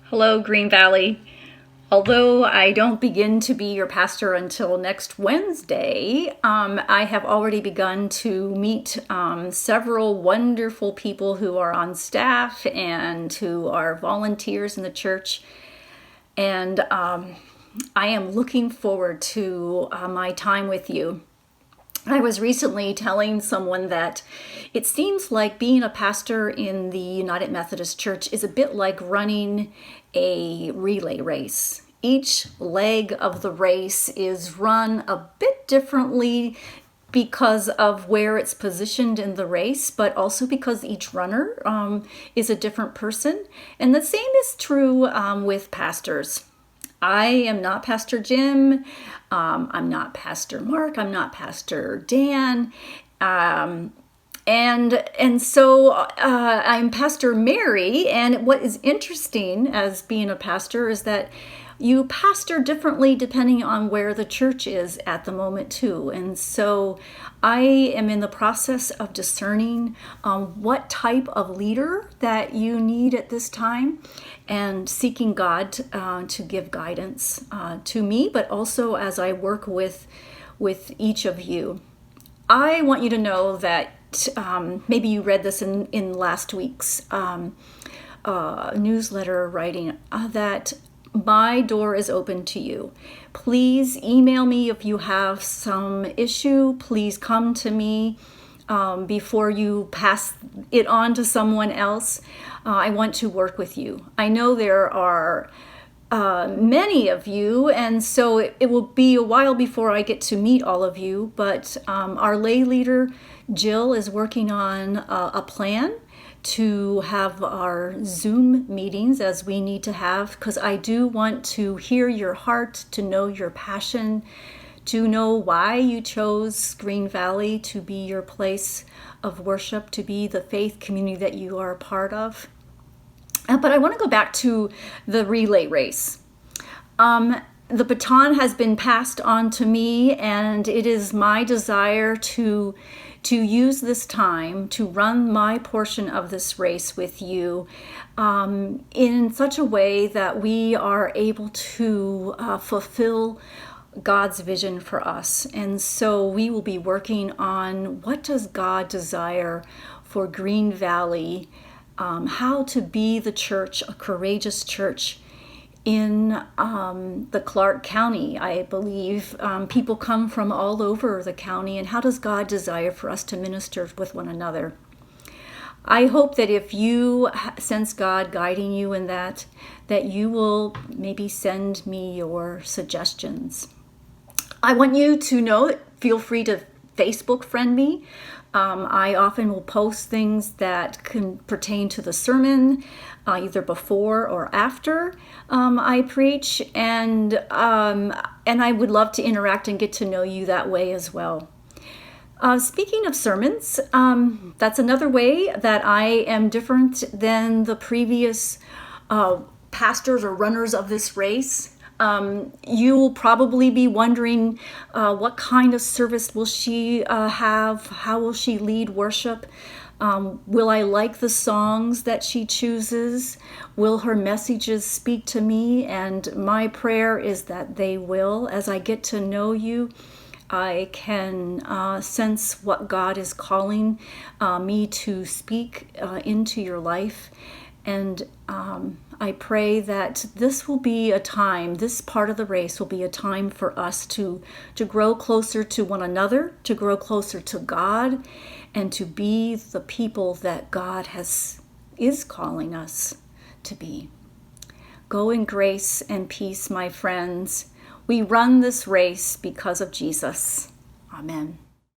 Hello, Green Valley. Although I don't begin to be your pastor until next Wednesday, I have already begun to meet several wonderful people who are on staff and who are volunteers in the church. And I am looking forward to my time with you. I was recently telling someone that it seems like being a pastor in the United Methodist Church is a bit like running a relay race. Each leg of the race is run a bit differently because of where it's positioned in the race, but also because each runner is a different person. And the same is true with pastors. I am not Pastor Jim. I'm not Pastor Mark. I'm not Pastor Dan. And so I'm Pastor Mary. And what is interesting as being a pastor is that you pastor differently depending on where the church is at the moment too. And so I am in the process of discerning what type of leader that you need at this time and seeking God to give guidance to me, but also as I work with each of you. I want you to know that maybe you read this in last week's newsletter writing that my door is open to you. Please email me if you have some issue. Please come to me before you pass it on to someone else. I want to work with you. I know there are many of you, and so it will be a while before I get to meet all of you, but our lay leader, Jill, is working on a plan to have our Zoom meetings as we need to have, because I do want to hear your heart, to know your passion, to know why you chose Green Valley to be your place of worship, to be the faith community that you are a part of. But I want to go back to the relay race. The baton has been passed on to me, and it is my desire to use this time to run my portion of this race with you in such a way that we are able to fulfill God's vision for us. And so we will be working on what does God desire for Green Valley, how to be the church, a courageous church in the Clark County. I believe people come from all over the county, and how does God desire for us to minister with one another? I hope that if you sense God guiding you in that you will maybe send me your suggestions. I want you to know, feel free to Facebook friend me. I often will post things that can pertain to the sermon, either before or after I preach, and I would love to interact and get to know you that way as well. Speaking of sermons, that's another way that I am different than the previous pastors or runners of this race. You will probably be wondering what kind of service will she have? How will she lead worship? Will I like the songs that she chooses? Will her messages speak to me? And my prayer is that they will. As I get to know you, I can sense what God is calling me to speak into your life. And I pray that this will be a time, this part of the race will be a time for us to grow closer to one another, to grow closer to God, and to be the people that God is calling us to be. Go in grace and peace, my friends. We run this race because of Jesus. Amen.